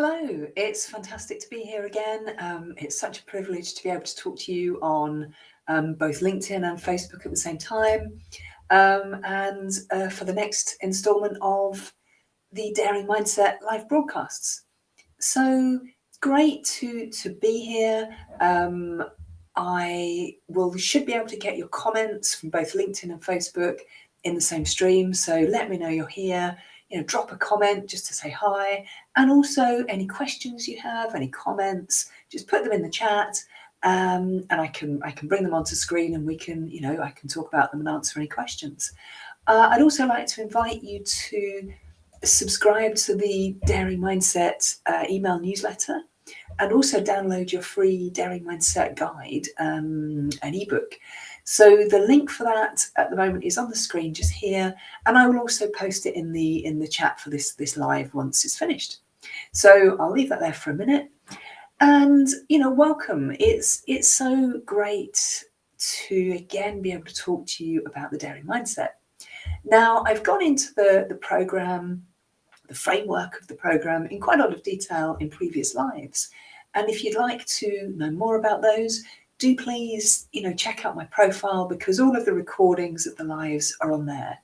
Hello, it's fantastic to be here again. It's such a privilege to be able to talk to you on both LinkedIn and Facebook at the same time. And for the next instalment of the Daring Mindset live broadcasts. So great to be here. I should be able to get your comments from both LinkedIn and Facebook in the same stream. So let me know you're here. Drop a comment just to say hi, and also any questions you have, any comments, just put them in the chat, and I can bring them onto screen, and we can, I can talk about them and answer any questions. I'd also like to invite you to subscribe to the Daring Mindset email newsletter, and also download your free Daring Mindset guide, an ebook. So the link for that at the moment is on the screen just here, and I will also post it in the chat for this live once it's finished. So I'll leave that there for a minute. And welcome. It's so great to again be able to talk to you about the Daring Mindset. Now, I've gone into the program, the framework of the program in quite a lot of detail in previous lives. And if you'd like to know more about those, do please, check out my profile, because all of the recordings of the lives are on there.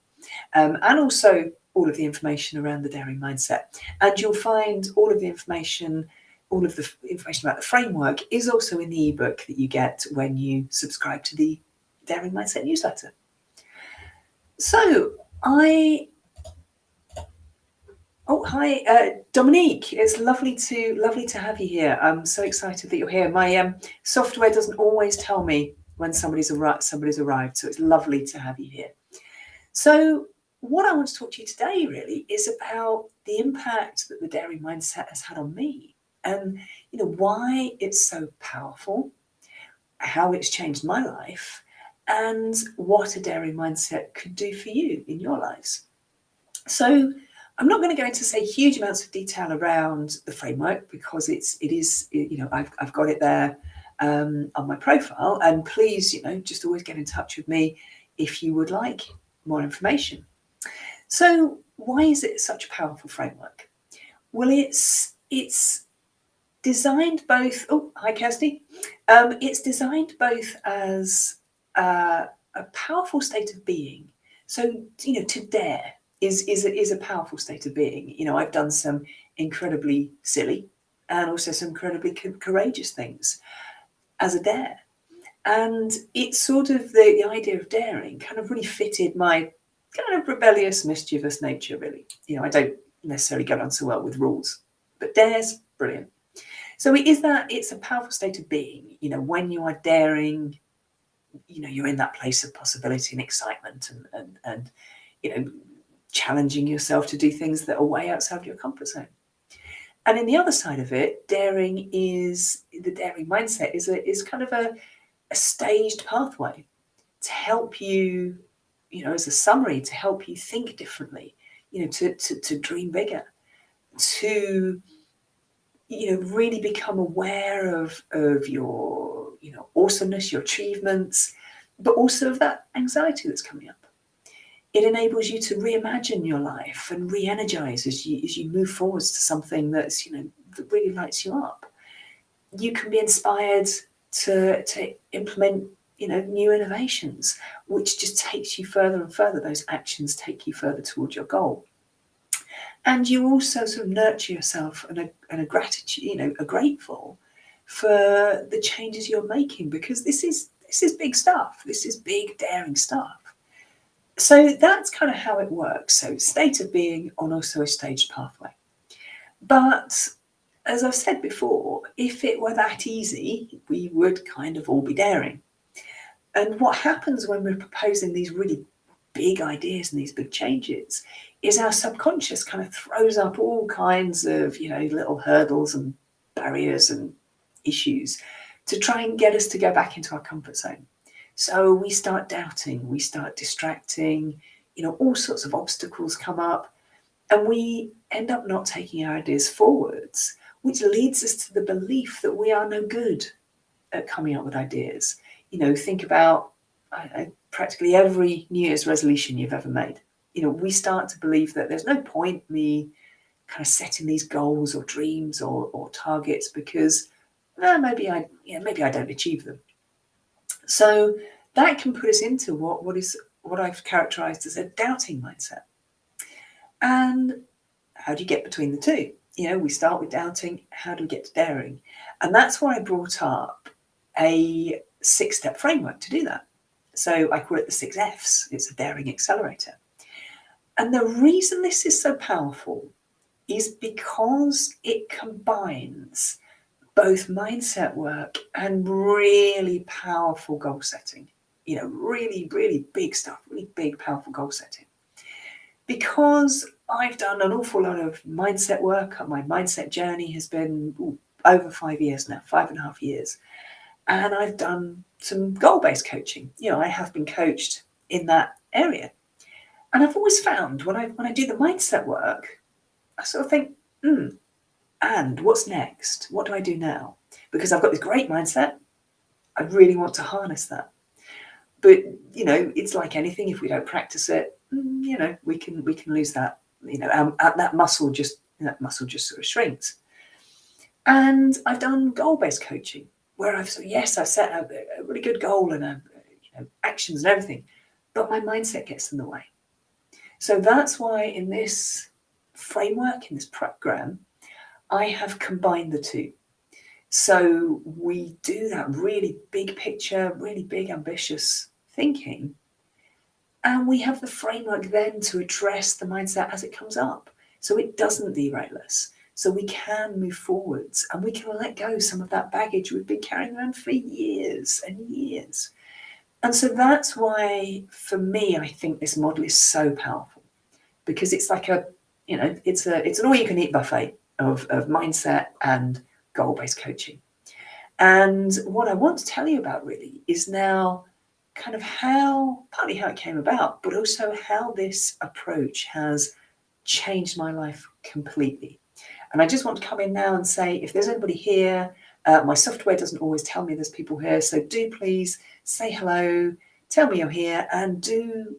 And also all of the information around the Daring Mindset. And you'll find all of the information about the framework is also in the ebook that you get when you subscribe to the Daring Mindset newsletter. So hi, Dominique. It's lovely to have you here. I'm so excited that you're here. My software doesn't always tell me when somebody's arrived, so it's lovely to have you here. So what I want to talk to you today really is about the impact that the Daring Mindset has had on me, and why it's so powerful, how it's changed my life, and what a Daring Mindset could do for you in your lives. So I'm not going to go into huge amounts of detail around the framework, because it is I've got it there on my profile, and please just always get in touch with me if you would like more information. So why is it such a powerful framework? Well, it's designed both. Oh, hi, Kirsty. It's designed both as a powerful state of being. So to dare is a powerful state of being. I've done some incredibly silly and also some incredibly courageous things as a dare. And it's sort of the idea of daring kind of really fitted my kind of rebellious, mischievous nature, really. I don't necessarily get on so well with rules, but dare's brilliant. So it's a powerful state of being. When you are daring, you're in that place of possibility and excitement and challenging yourself to do things that are way outside your comfort zone. And in the other side of it, the Daring Mindset is kind of a staged pathway to help you, as a summary, to help you think differently, to dream bigger, to really become aware of your awesomeness, your achievements, but also of that anxiety that's coming up. It enables you to reimagine your life and re-energize as you move forwards to something that's that really lights you up. You can be inspired to implement new innovations, which just takes you further and further. Those actions take you further towards your goal. And you also sort of nurture yourself and a gratitude, are grateful for the changes you're making, because this is big stuff. This is big, daring stuff. So that's kind of how it works. So state of being on also a staged pathway. But as I've said before, if it were that easy, we would kind of all be daring. And what happens when we're proposing these really big ideas and these big changes is our subconscious kind of throws up all kinds of, little hurdles and barriers and issues to try and get us to go back into our comfort zone. So we start doubting, we start distracting, all sorts of obstacles come up, and we end up not taking our ideas forwards, which leads us to the belief that we are no good at coming up with ideas. Think about practically every New Year's resolution you've ever made. We start to believe that there's no point me kind of setting these goals or dreams or targets because maybe I don't achieve them. So that can put us into what I've characterized as a doubting mindset. And how do you get between the two? We start with doubting. How do we get to daring? And that's why I brought up a 6-step framework to do that. So I call it the 6 Fs. It's a daring accelerator. And the reason this is so powerful is because it combines both mindset work and really powerful goal setting. Really, really big stuff, really big, powerful goal setting. Because I've done an awful lot of mindset work. My mindset journey has been over 5 years now, 5.5 years. And I've done some goal-based coaching. I have been coached in that area. And I've always found when I do the mindset work, I sort of think, and what's next? What do I do now? Because I've got this great mindset. I really want to harness that. But, it's like anything. If we don't practice it, we can lose that. That muscle just sort of shrinks. And I've done goal-based coaching where I've set out a really good goal and actions and everything, but my mindset gets in the way. So that's why in this framework, in this program, I have combined the two. So we do that really big picture, really big ambitious thinking, and we have the framework then to address the mindset as it comes up, so it doesn't derail us. So we can move forwards and we can let go some of that baggage we've been carrying around for years and years. And so that's why, for me, I think this model is so powerful, because it's like it's an all-you-can-eat buffet of mindset and goal-based coaching. And what I want to tell you about really is now kind of partly how it came about, but also how this approach has changed my life completely. And I just want to come in now and say, if there's anybody here, my software doesn't always tell me there's people here, so do please say hello, tell me you're here, and do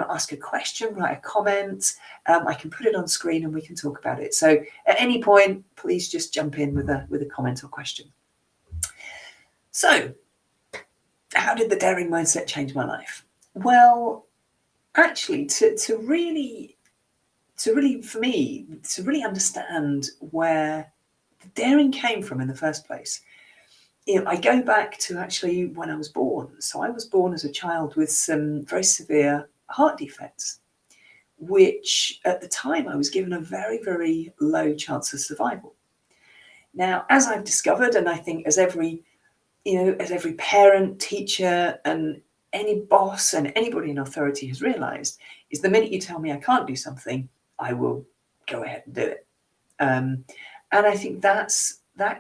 ask a question, write a comment. I can put it on screen and we can talk about it. So at any point, please just jump in with a comment or question. So how did the daring mindset change my life? Well, actually, to really understand where the daring came from in the first place, I go back to actually when I was born. So I was born as a child with some very severe heart defects, which at the time I was given a very, very low chance of survival. Now, as I've discovered, and I think as every parent, teacher, and any boss and anybody in authority has realized, is the minute you tell me I can't do something, I will go ahead and do it. And I think that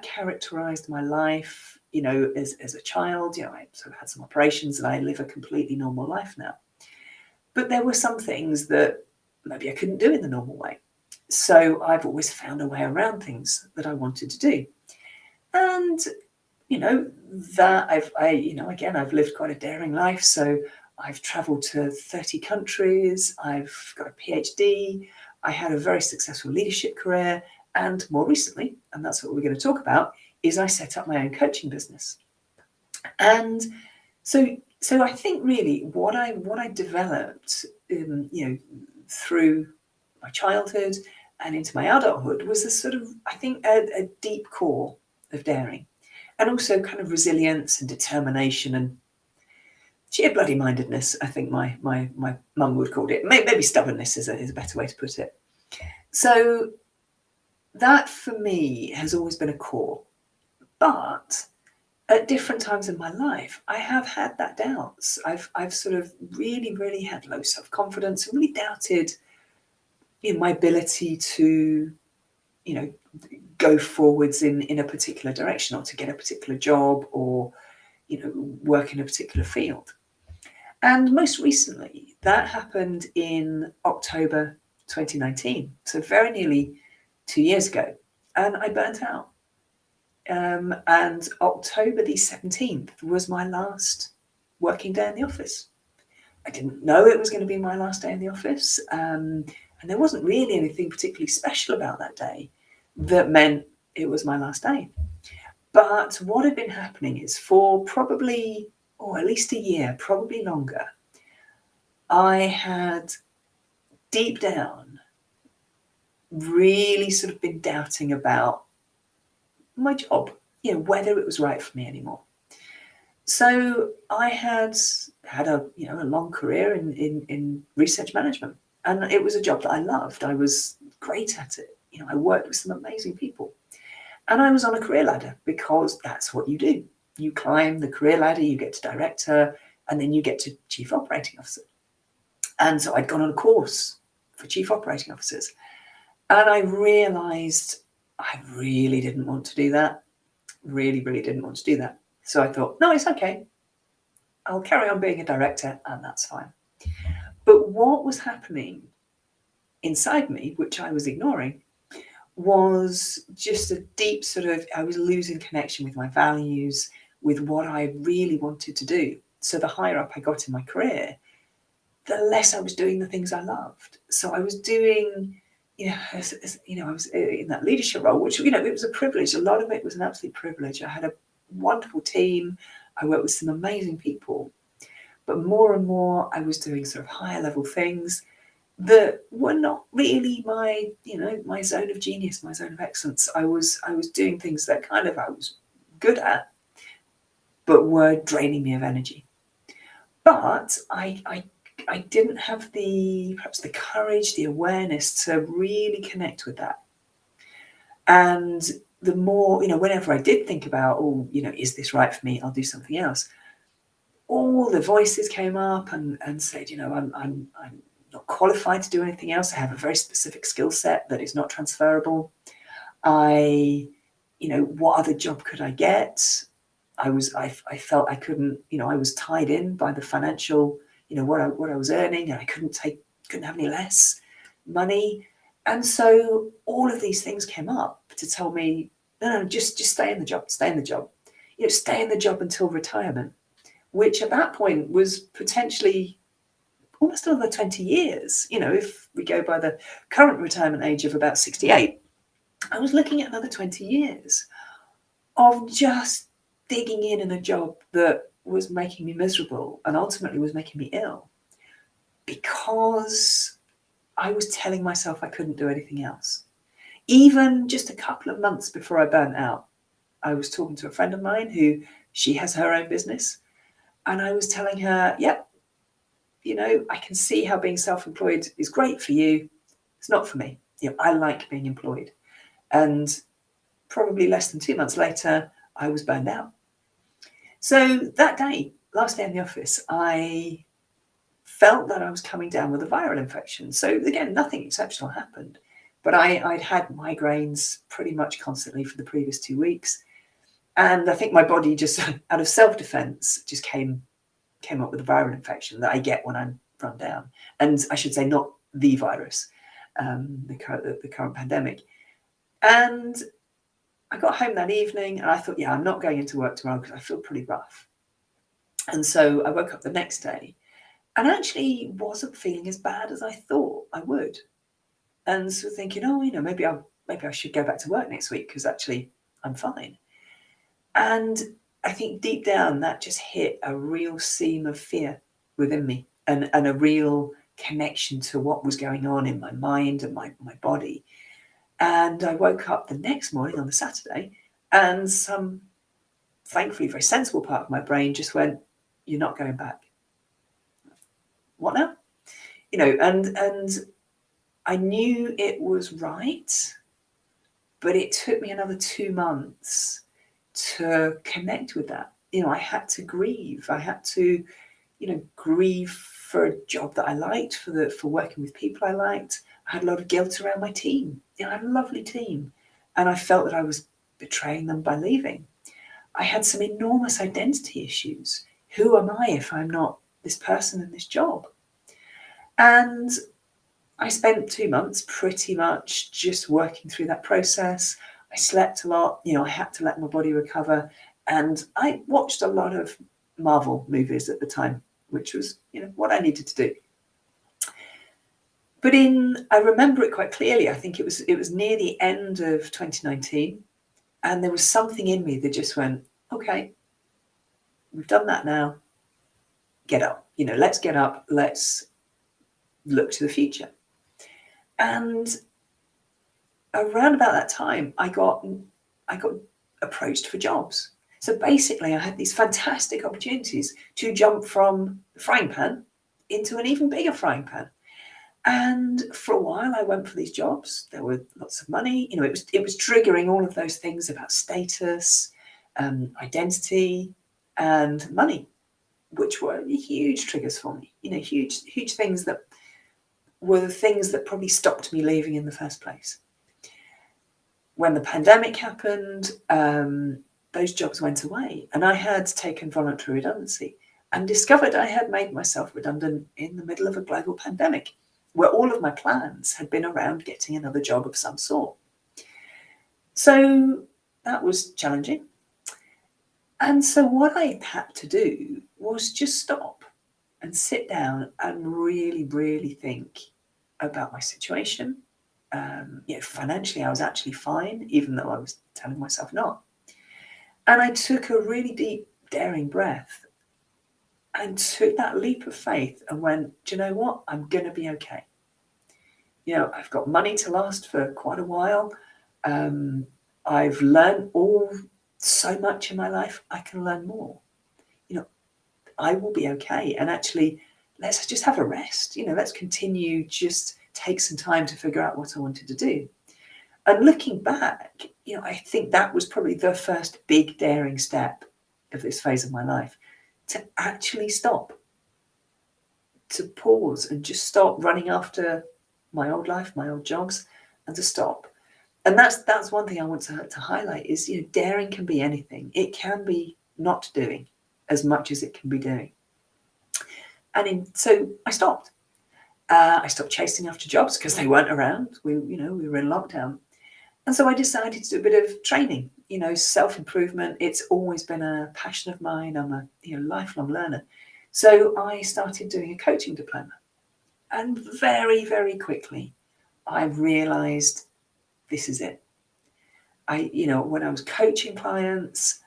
characterized my life, as a child. I sort of had some operations and I live a completely normal life now. But there were some things that maybe I couldn't do in the normal way. So I've always found a way around things that I wanted to do. And, I've lived quite a daring life. So I've traveled to 30 countries. I've got a PhD. I had a very successful leadership career. And more recently, and that's what we're going to talk about, is I set up my own coaching business. And so I think really what I developed, through my childhood and into my adulthood was a sort of, I think, a deep core of daring, and also kind of resilience and determination and sheer bloody mindedness. I think my mum would call it. Maybe stubbornness is a better way to put it. So that for me has always been a core. But at different times in my life, I have had that doubts. I've sort of really, really had low self-confidence and really doubted my ability to, go forwards in a particular direction, or to get a particular job, or, work in a particular field. And most recently, that happened in October 2019. So very nearly 2 years ago. And I burnt out. And October the 17th was my last working day in the office. I didn't know it was going to be my last day in the office. And there wasn't really anything particularly special about that day that meant it was my last day. But what had been happening is for probably, at least a year, probably longer, I had deep down really sort of been doubting about my job, whether it was right for me anymore. So I had a long career in research management, and it was a job that I loved. I was great at it. I worked with some amazing people, and I was on a career ladder because that's what you do. You climb the career ladder, you get to director, and then you get to chief operating officer. And so I'd gone on a course for chief operating officers, and I realized I really didn't want to do that. Really, really didn't want to do that. So I thought, no, it's okay. I'll carry on being a director, and that's fine. But what was happening inside me, which I was ignoring, was just a deep I was losing connection with my values, with what I really wanted to do. So the higher up I got in my career, the less I was doing the things I loved. So I was doing, I was in that leadership role, which, it was a privilege. A lot of it was an absolute privilege. I had a wonderful team. I worked with some amazing people. But more and more, I was doing sort of higher level things that were not really my zone of genius, my zone of excellence. I was doing things that I was good at, but were draining me of energy. But I didn't have perhaps the courage, the awareness to really connect with that. And the more, whenever I did think about, is this right for me? I'll do something else. All the voices came up and said, I'm not qualified to do anything else. I have a very specific skill set that is not transferable. What other job could I get? I felt I couldn't, I was tied in by the financial, what I was earning, and I couldn't have any less money. And so all of these things came up to tell me, no, just stay in the job, stay in the job, stay in the job until retirement, which at that point was potentially almost another 20 years. If we go by the current retirement age of about 68, I was looking at another 20 years of just digging in a job that was making me miserable and ultimately was making me ill, because I was telling myself I couldn't do anything else. Even just a couple of months before I burnt out, I was talking to a friend of mine who, she has her own business, and I was telling her, yep, I can see how being self-employed is great for you. It's not for me. I like being employed. And probably less than 2 months later, I was burned out. So that day, last day in the office, I felt that I was coming down with a viral infection. So again, nothing exceptional happened, but I'd had migraines pretty much constantly for the previous 2 weeks. And I think my body just, out of self-defense, just came up with a viral infection that I get when I'm run down. And I should say, not the virus, the current pandemic. And I got home that evening and I thought, I'm not going into work tomorrow because I feel pretty rough. And so I woke up the next day and actually wasn't feeling as bad as I thought I would. And so thinking, maybe I should go back to work next week because actually I'm fine. And I think deep down that just hit a real seam of fear within me and a real connection to what was going on in my mind and my body. And I woke up the next morning on the Saturday and some, thankfully, very sensible part of my brain just went, you're not going back. What now? And I knew it was right, but it took me another 2 months to connect with that. I had to grieve. I had to, grieve for a job that I liked, for working with people I liked. I had a lot of guilt around my team. I had a lovely team, and I felt that I was betraying them by leaving. I had some enormous identity issues. Who am I if I'm not this person in this job? And I spent 2 months pretty much just working through that process. I slept a lot. I had to let my body recover. And I watched a lot of Marvel movies at the time, which was, what I needed to do. But I remember it quite clearly. I think it was near the end of 2019, and there was something in me that just went, okay, we've done that now. Get up, let's get up. Let's look to the future. And around about that time, I got approached for jobs. So basically, I had these fantastic opportunities to jump from the frying pan into an even bigger frying pan. And for a while, I went for these jobs. There were lots of money. It was triggering all of those things about status, identity, and money, which were huge triggers for me. Huge things that were the things that probably stopped me leaving in the first place. When the pandemic happened, those jobs went away, and I had taken voluntary redundancy and discovered I had made myself redundant in the middle of a global pandemic, where all of my plans had been around getting another job of some sort. So that was challenging. And so what I had to do was just stop and sit down and really, really think about my situation. Financially, I was actually fine, even though I was telling myself not. And I took a really deep, daring breath and took that leap of faith and went, do you know what? I'm going to be okay. I've got money to last for quite a while. I've learned so much in my life. I can learn more. I will be okay. And actually, let's just have a rest. Let's continue, just take some time to figure out what I wanted to do. And looking back, I think that was probably the first big daring step of this phase of my life, to actually stop, to pause and just stop running after my old life, my old jobs, and to stop. And that's one thing I want to highlight is, daring can be anything. It can be not doing as much as it can be doing. So I stopped. I stopped chasing after jobs because they weren't around. We were in lockdown. And so I decided to do a bit of training, self-improvement. It's always been a passion of mine. I'm a lifelong learner. So I started doing a coaching diploma. And very, very quickly, I realized this is it. When I was coaching clients,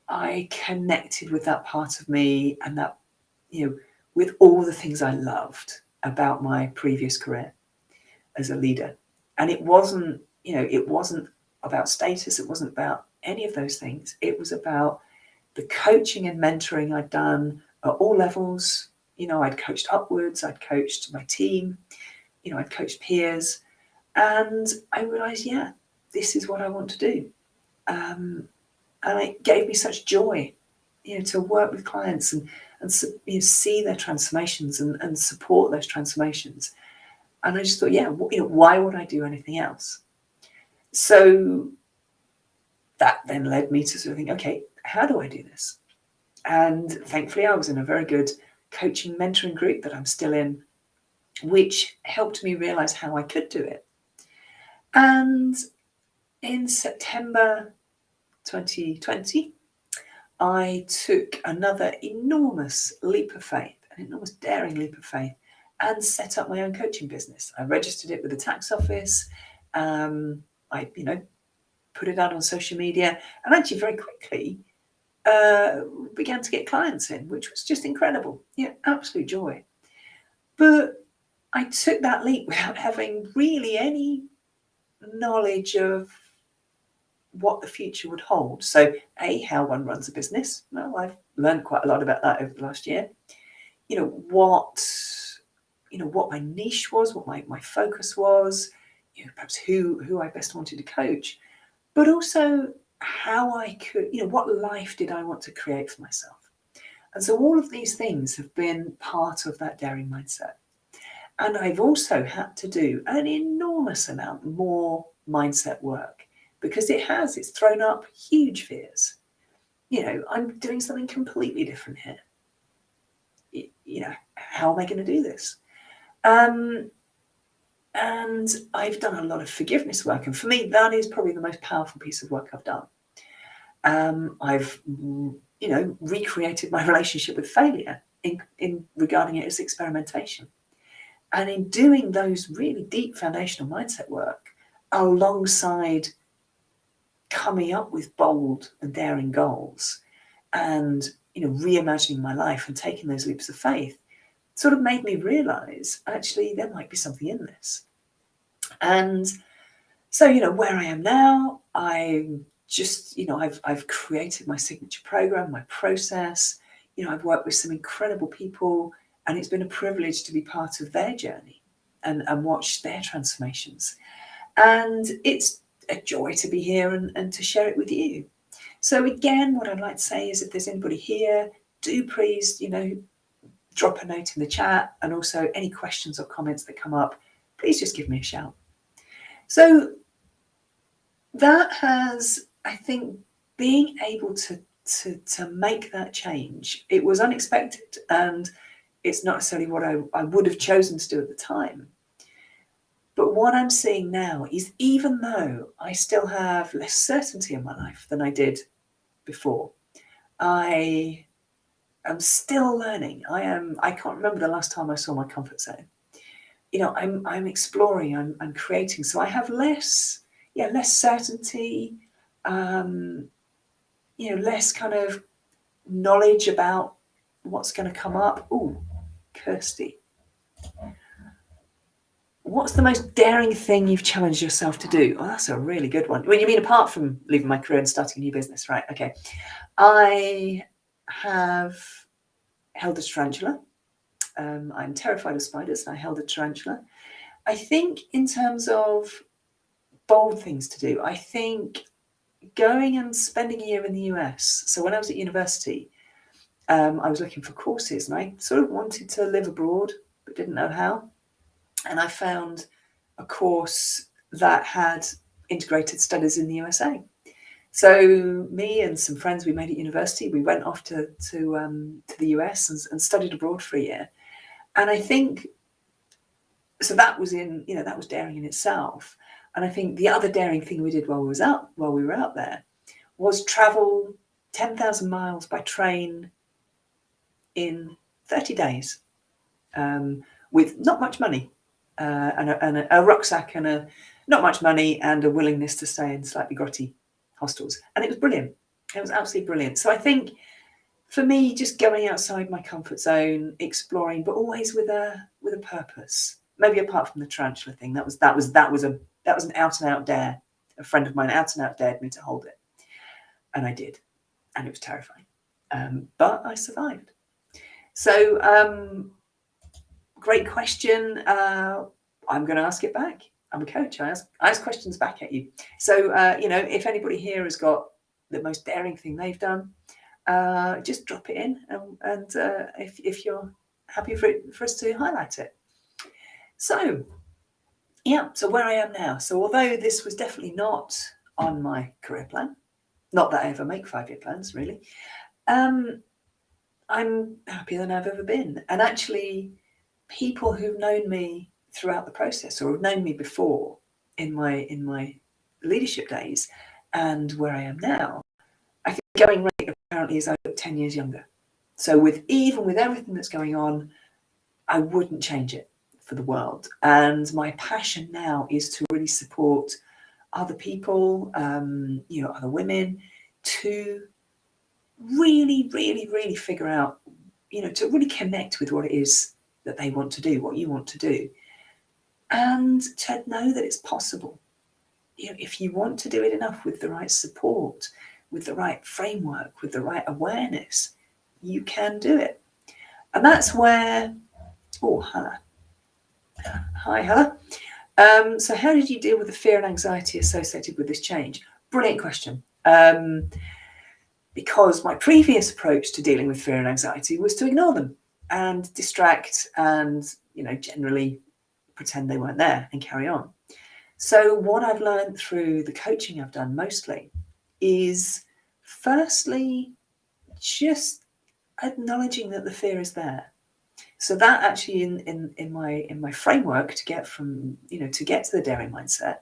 I connected with that part of me and that, with all the things I loved about my previous career as a leader. And it wasn't about status. It wasn't about any of those things. It was about the coaching and mentoring I'd done at all levels. I'd coached upwards, I'd coached my team, I'd coached peers. And I realized, this is what I want to do. And it gave me such joy, to work with clients and see their transformations and support those transformations. And I just thought, why would I do anything else? So that then led me to sort of think, okay, how do I do this? And thankfully, I was in a very good coaching mentoring group that I'm still in, which helped me realize how I could do it. And in September 2020, I took another enormous leap of faith, an enormous daring leap of faith, and set up my own coaching business. I registered it with the tax office. I put it out on social media, and actually very quickly began to get clients in, which was just incredible. Absolute joy. But I took that leap without having really any knowledge of what the future would hold. So, how one runs a business. Well, I've learned quite a lot about that over the last year. What my niche was, what my focus was, perhaps who I best wanted to coach, but also how I could, what life did I want to create for myself? And so all of these things have been part of that daring mindset. And I've also had to do an enormous amount more mindset work because it's thrown up huge fears. I'm doing something completely different here. How am I going to do this? And I've done a lot of forgiveness work. And for me, that is probably the most powerful piece of work I've done. I've, recreated my relationship with failure in regarding it as experimentation. And in doing those really deep foundational mindset work alongside coming up with bold and daring goals and, reimagining my life and taking those leaps of faith, sort of made me realize actually there might be something in this. And so, where I am now, I'm just, I've created my signature program, my process. I've worked with some incredible people, and it's been a privilege to be part of their journey and watch their transformations. And it's a joy to be here and to share it with you. So again, what I'd like to say is if there's anybody here, do please, drop a note in the chat, and also any questions or comments that come up, please just give me a shout. So that has, I think, being able to make that change, it was unexpected, and it's not necessarily what I would have chosen to do at the time. But what I'm seeing now is, even though I still have less certainty in my life than I did before, I am still learning. I can't remember the last time I saw my comfort zone. I'm exploring, I'm creating. So I have less certainty, less kind of knowledge about what's going to come up. Ooh, Kirsty. What's the most daring thing you've challenged yourself to do? Oh, that's a really good one. Well, you mean apart from leaving my career and starting a new business, right? Okay. I have held a tarantula. I'm terrified of spiders, and I held a tarantula. I think in terms of bold things to do, I think going and spending a year in the US. So when I was at university, I was looking for courses, and I sort of wanted to live abroad, but didn't know how. And I found a course that had integrated studies in the USA. So me and some friends we made at university, we went off to the US and studied abroad for a year. And I think, so that was that was daring in itself. And I think the other daring thing we did while we were out there was travel 10,000 miles by train in 30 days with not much money. And a rucksack and not much money and a willingness to stay in slightly grotty hostels. And it was brilliant. It was absolutely brilliant. So I think for me, just going outside my comfort zone, exploring, but always with a purpose. Maybe apart from the tarantula thing, that was an out and out dare. A friend of mine out and out dared me to hold it, and I did, and it was terrifying. But I survived. So. Great question. I'm going to ask it back. I'm a coach. I ask questions back at you. So, if anybody here has got the most daring thing they've done, just drop it in, and if you're happy for us to highlight it. So, so where I am now. So although this was definitely not on my career plan, not that I ever make 5-year plans, really, I'm happier than I've ever been. And actually, people who've known me throughout the process, or have known me before in my leadership days and where I am now, I think going rate apparently is I look 10 years younger. So even with everything that's going on, I wouldn't change it for the world. And my passion now is to really support other people, other women, to really, really, really figure out, to really connect with what it is that they want to do, what you want to do, and to know that it's possible. If you want to do it enough with the right support, with the right framework, with the right awareness, you can do it. And that's where, Hannah. Hi, Hannah. So how did you deal with the fear and anxiety associated with this change? Brilliant question. Because my previous approach to dealing with fear and anxiety was to ignore them and distract and, generally pretend they weren't there and carry on. So what I've learned through the coaching I've done mostly is, firstly, just acknowledging that the fear is there. So that actually in my framework to get from, to get to the daring mindset,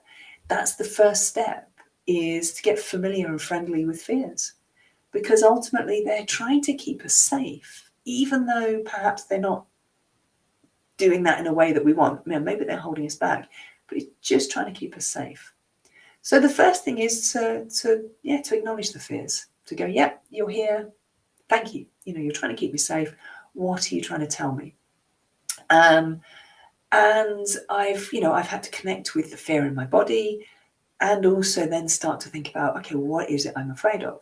that's the first step, is to get familiar and friendly with fears, because ultimately they're trying to keep us safe, even though perhaps they're not doing that in a way that we want. Maybe they're holding us back, but it's just trying to keep us safe. So the first thing is to acknowledge the fears, to go, yep, you're here. Thank you. You're trying to keep me safe. What are you trying to tell me? And I've had to connect with the fear in my body, and also then start to think about, okay, what is it I'm afraid of?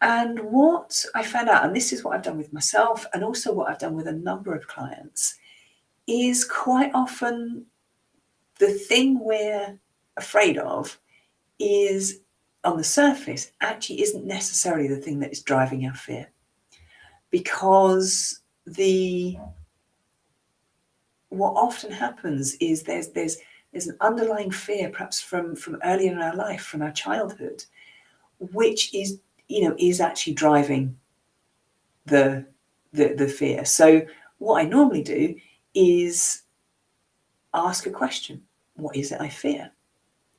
And what I found out, and this is what I've done with myself, and also what I've done with a number of clients, is quite often the thing we're afraid of is, on the surface, actually isn't necessarily the thing that is driving our fear. Because what often happens is there's an underlying fear, perhaps from earlier in our life, from our childhood, which is actually driving the fear. So what I normally do is ask a question. What is it I fear?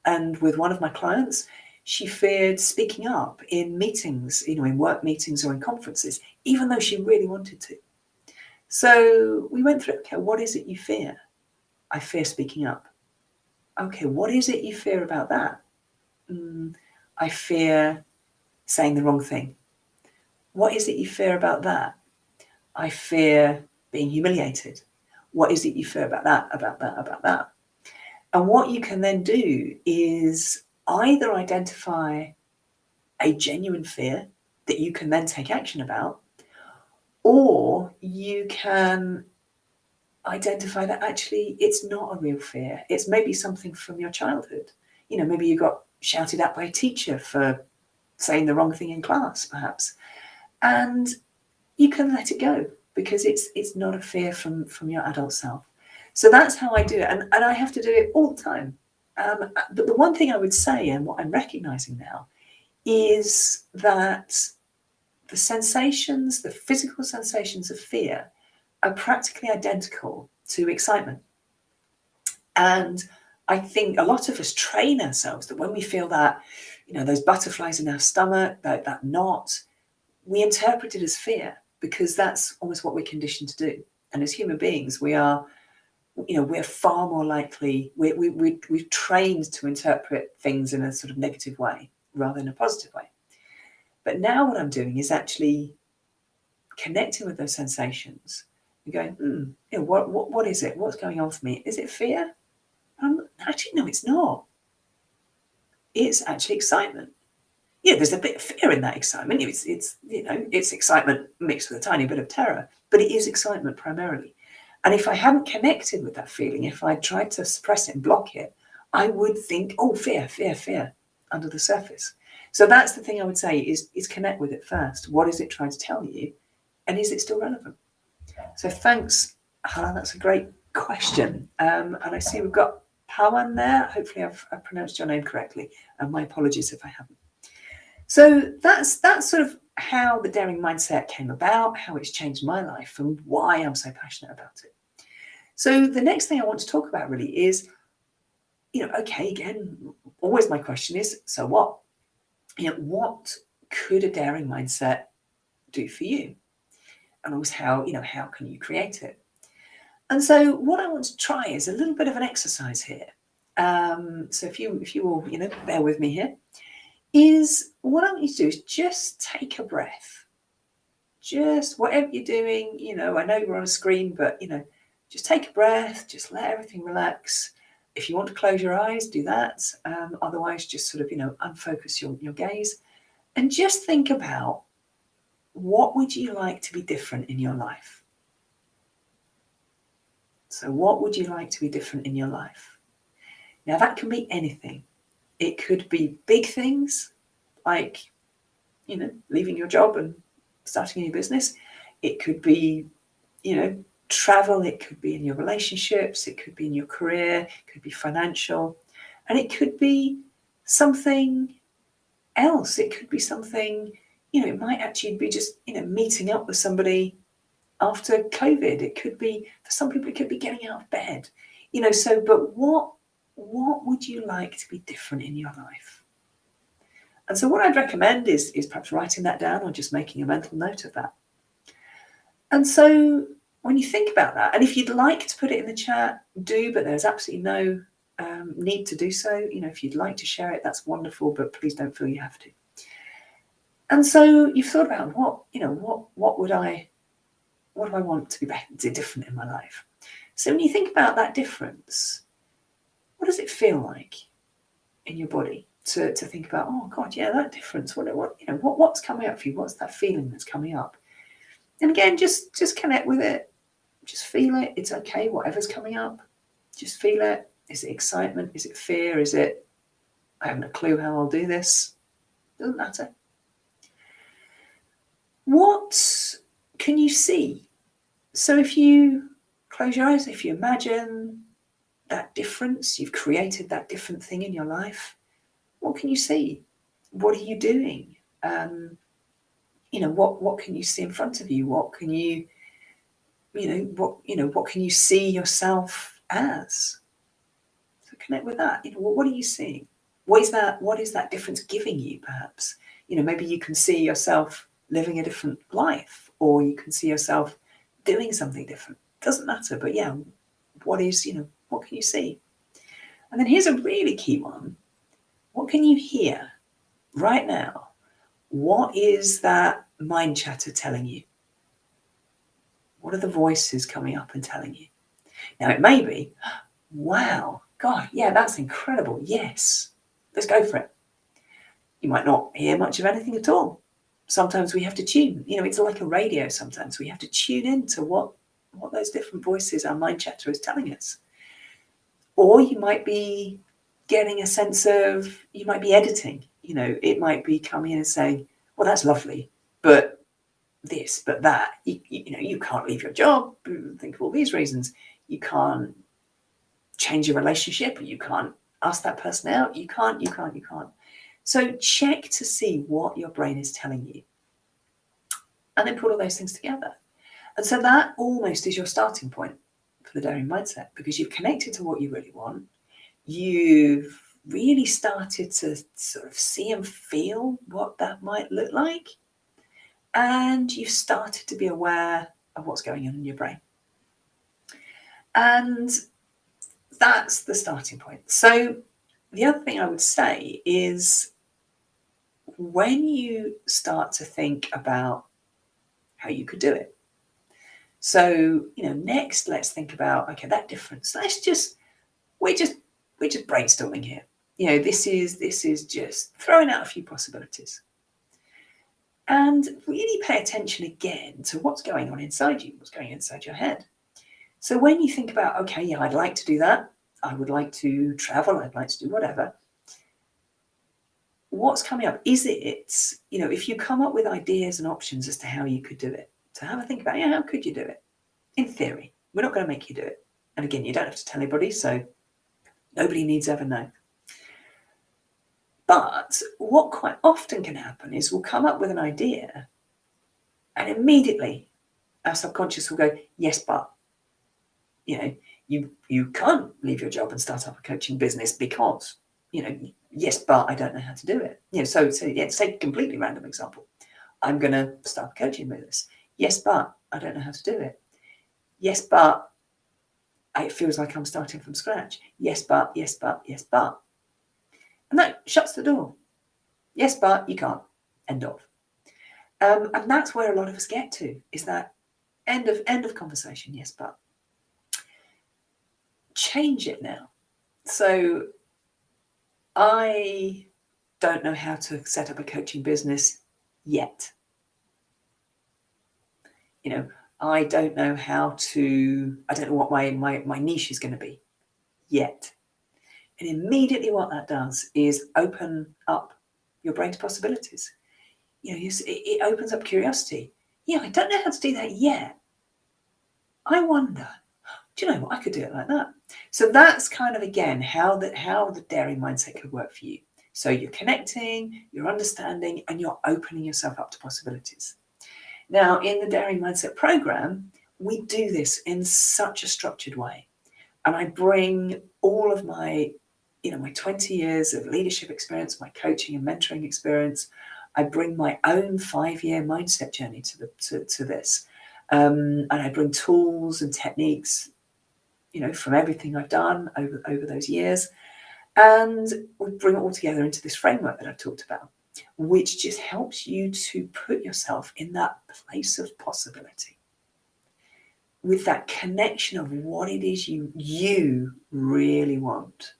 And with one of my clients, she feared speaking up in meetings, in work meetings or in conferences, even though she really wanted to. So we went through, okay, what is it you fear? I fear speaking up. Okay, what is it you fear about that? I fear saying the wrong thing. What is it you fear about that? I fear being humiliated. What is it you fear about that, about that, about that? And what you can then do is either identify a genuine fear that you can then take action about, or you can identify that actually it's not a real fear. It's maybe something from your childhood. Maybe you got shouted at by a teacher for saying the wrong thing in class, perhaps. And you can let it go, because it's not a fear from your adult self. So that's how I do it. And I have to do it all the time. But the one thing I would say, and what I'm recognizing now, is that the sensations, the physical sensations of fear, are practically identical to excitement. And I think a lot of us train ourselves that when we feel that, those butterflies in our stomach, that knot, we interpret it as fear, because that's almost what we're conditioned to do. And as human beings, we're far more likely, we've trained to interpret things in a sort of negative way rather than a positive way. But now what I'm doing is actually connecting with those sensations and going, what is it? What's going on for me? Is it fear? Actually, no, it's not. It's actually excitement. Yeah, there's a bit of fear in that excitement. It's excitement mixed with a tiny bit of terror, but it is excitement primarily. And if I hadn't connected with that feeling, if I tried to suppress it and block it, I would think, oh, fear, fear, fear, under the surface. So that's the thing I would say is connect with it first. What is it trying to tell you? And is it still relevant? So thanks, Hannah. That's a great question. And I see we've got Pawan there. Hopefully I've pronounced your name correctly. And my apologies if I haven't. So that's sort of how the daring mindset came about, how it's changed my life, and why I'm so passionate about it. So the next thing I want to talk about really is, okay, again, always my question is, so what? What could a daring mindset do for you? And always how can you create it? And so what I want to try is a little bit of an exercise here. So if you will, bear with me here, is what I want you to do is just take a breath. Just whatever you're doing, I know we're on a screen, but, just take a breath, just let everything relax. If you want to close your eyes, do that. Otherwise, just sort of, unfocus your gaze and just think about, what would you like to be different in your life? So what would you like to be different in your life? Now, that can be anything. It could be big things like, leaving your job and starting a new business. It could be, travel. It could be in your relationships. It could be in your career. It could be financial. And it could be something else. It could be something, it might actually be just, meeting up with somebody after COVID. It could be, for some people, it could be getting out of bed, but what would you like to be different in your life? And so what I'd recommend is perhaps writing that down or just making a mental note of that. And so when you think about that, and if you'd like to put it in the chat, do, but there's absolutely no need to do so. If you'd like to share it, that's wonderful, but please don't feel you have to. And so you've thought about what do I want to be different in my life? So when you think about that difference, what does it feel like in your body to think about, oh God, yeah, that difference. What's coming up for you? What's that feeling that's coming up? And again, just connect with it. Just feel it. It's okay, whatever's coming up. Just feel it. Is it excitement? Is it fear? Is it, I haven't a clue how I'll do this? Doesn't matter. What can you see? So if you close your eyes, if you imagine that difference, you've created that different thing in your life, what can you see? What are you doing? What can you see in front of you? What can you see yourself as? So connect with that. What are you seeing? What is that difference giving you, perhaps? Maybe you can see yourself living a different life, or you can see yourself doing something different. Doesn't matter, but yeah, what can you see? And then here's a really key one. What can you hear right now? What is that mind chatter telling you? What are the voices coming up and telling you? Now, it may be, wow, God, yeah, that's incredible. Yes, let's go for it. You might not hear much of anything at all. Sometimes we have to tune. It's like a radio sometimes. We have to tune into what those different voices, our mind chatter, is telling us. Or you might be getting a sense of, you might be editing. It might be coming in and saying, well, that's lovely, but this, but that. You can't leave your job. Think of all these reasons. You can't change your relationship. You can't ask that person out. You can't. So check to see what your brain is telling you. And then put all those things together. And so that almost is your starting point for the daring mindset, because you've connected to what you really want. You've really started to sort of see and feel what that might look like. And you've started to be aware of what's going on in your brain. And that's the starting point. So the other thing I would say is, when you start to think about how you could do it. So, next let's think about, okay, that difference. We're just brainstorming here. This is just throwing out a few possibilities. And really pay attention again to what's going on inside you, what's going on inside your head. So when you think about, okay, yeah, I'd like to do that. I would like to travel. I'd like to do whatever. What's coming up? Is it, if you come up with ideas and options as to how you could do it, to have a think about, how could you do it? In theory, we're not going to make you do it. And again, you don't have to tell anybody, so nobody needs to ever know. But what quite often can happen is we'll come up with an idea and immediately our subconscious will go, yes, but, you can't leave your job and start up a coaching business because, yes, but I don't know how to do it. So let's take a completely random example. I'm going to start a coaching business. Yes, but I don't know how to do it. Yes, but it feels like I'm starting from scratch. Yes, but, yes, but, yes, but. And that shuts the door. Yes, but you can't. End of. And that's where a lot of us get to, is that end of conversation. Yes, but. Change it now. So I don't know how to set up a coaching business yet. I don't know what my niche is going to be yet. And immediately what that does is open up your brain's possibilities. It opens up curiosity. I don't know how to do that yet. I wonder, do you know what? I could do it like that. So that's kind of, again, how the daring mindset could work for you. So you're connecting, you're understanding, and you're opening yourself up to possibilities. Now, in the Daring Mindset program, we do this in such a structured way. And I bring all of my 20 years of leadership experience, my coaching and mentoring experience. I bring my own 5-year mindset journey to this. And I bring tools and techniques, from everything I've done over those years. And we bring it all together into this framework that I've talked about, which just helps you to put yourself in that place of possibility, with that connection of what it is you really want.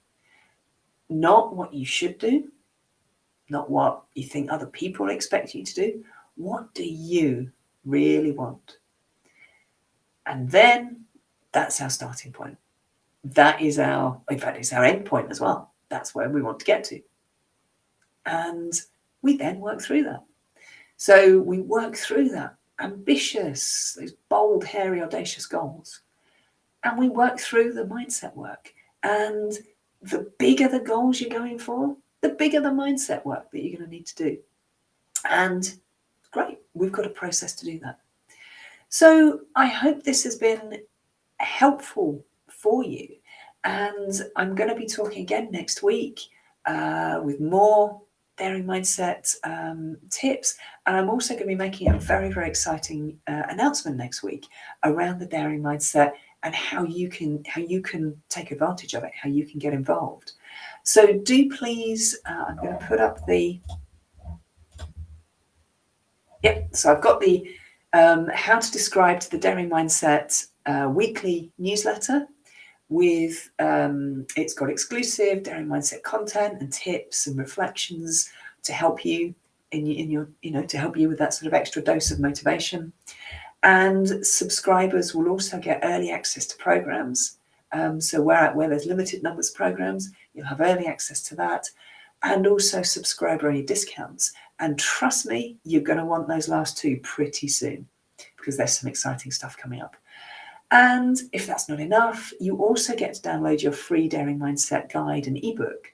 Not what you should do, not what you think other people expect you to do. What do you really want? And then that's our starting point. That is it's our end point as well. That's where we want to get to. And we then work through that. So we work through that ambitious, those bold, hairy, audacious goals. And we work through the mindset work. And the bigger the goals you're going for, the bigger the mindset work that you're going to need to do. And great, we've got a process to do that. So I hope this has been helpful for you. And I'm going to be talking again next week with more daring mindset tips. And I'm also going to be making a very, very exciting announcement next week around the daring mindset and how you can take advantage of it, how you can get involved. So do please, I'm going to put up the, so I've got the how to describe to the daring mindset weekly newsletter with, it's got exclusive daring mindset content and tips and reflections to help you in your to help you with that sort of extra dose of motivation. And subscribers will also get early access to programs. So where there's limited numbers of programs, you'll have early access to that, and also subscriber-only discounts. And trust me, you're going to want those last two pretty soon, because there's some exciting stuff coming up. And if that's not enough, you also get to download your free Daring Mindset guide and ebook,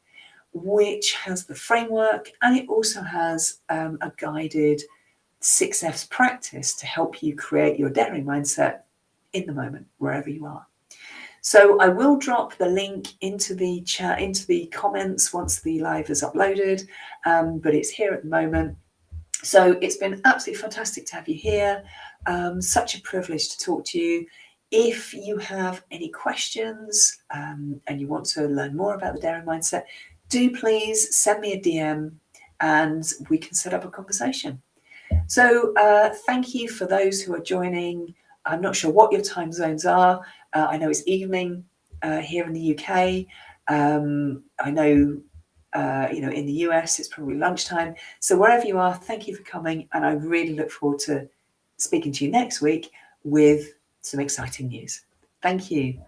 which has the framework, and it also has a guided 6Fs practice to help you create your daring mindset in the moment, wherever you are. So I will drop the link into the chat, into the comments once the live is uploaded, but it's here at the moment. So it's been absolutely fantastic to have you here. Such a privilege to talk to you. If you have any questions and you want to learn more about the daring mindset, do please send me a DM and we can set up a conversation. So thank you for those who are joining. I'm not sure what your time zones are. I know it's evening here in the UK. I know, in the US, it's probably lunchtime. So wherever you are, thank you for coming. And I really look forward to speaking to you next week with some exciting news. Thank you.